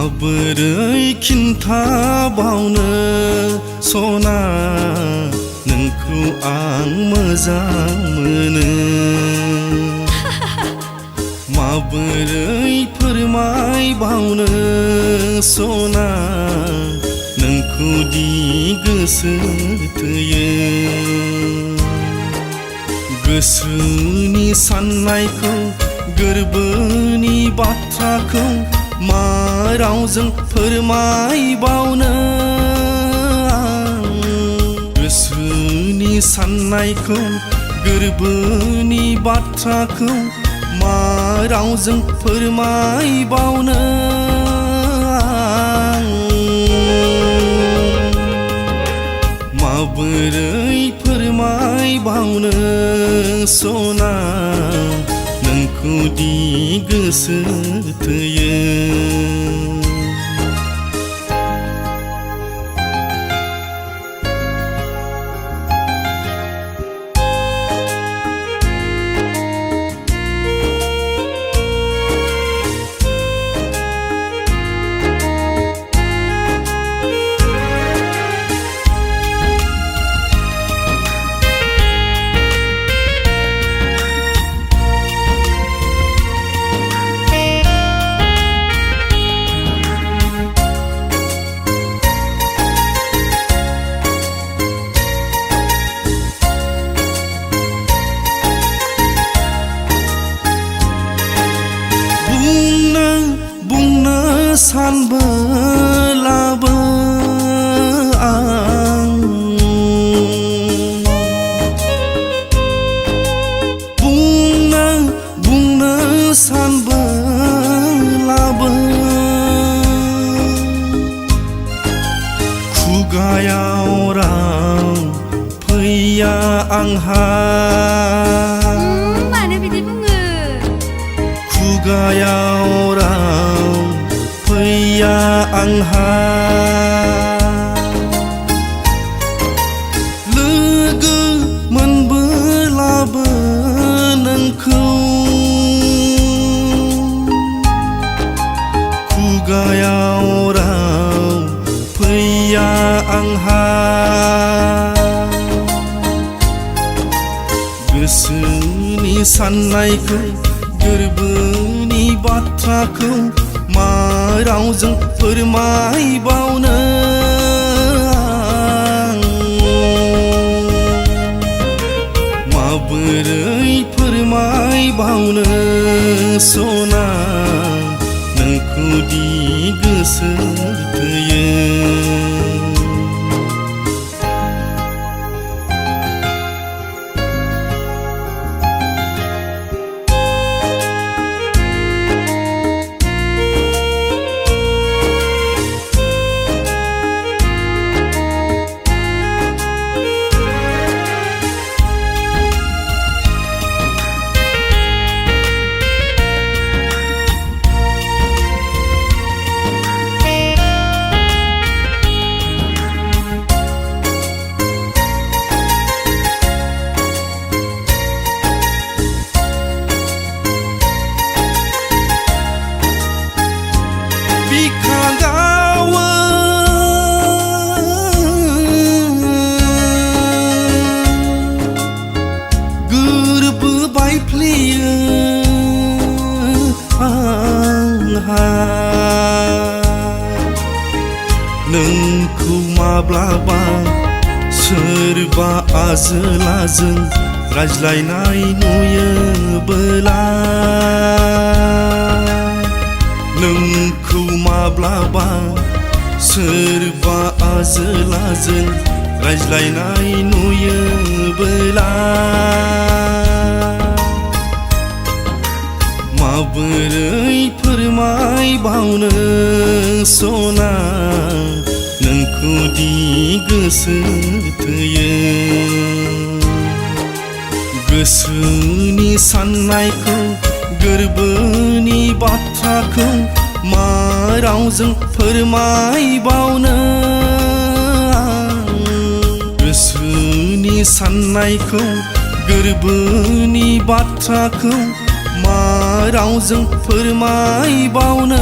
माबोरै खिन्थाबावनो सना नोंखौ आं मोजां मोनो माबोरै फोरमायबावनो सना नोंखौ दि गोसो थोयो गोसोनि साननायखौ गोरबोनि बाथ्राखौ मा रावजों फोरमायबावनो आं गोसोनि साननायखौ गोरबोनि बाथ्राखौ मा रावजों फोरमायबावनो आं माबोरै फोरमायबावनो सना नोंखौ दि गोसो थोयो सानबोलाबो आं बुंनो सानबोलाबो खुगायाव राव फैया आंहा मानो बिदि बुङो खुगायाव राव फैया आंहा लोगो मोनबोलाबो नोंखौ खुगायाव राव फैया आंहा गोसोनि साननायखौ गोरबोनि बाथ्राखौ मा रावजों फोरमायबावनो आं माबोरै फोरमायबावनो सना नोंखौ दि गोसो थोयो नोंखौ माब्लाबा सोरबा आजोलाजों रायज्लायनाय नुयोबोला नोंखौ माब्लाबा सोरबा आजोलाजों रायज्लायनाय नुयोबोला माबोरै फोरमायबावनो सना नोंखौ दि गोसो थोयो गोसोनि साननायखौ गोरबोनि बाथ्राखौ मा रावजों फोरमायबावनो आं गोसोनि साननायखौ गोरबोनि बाथ्राखौ मा रावजों फोरमायबावनो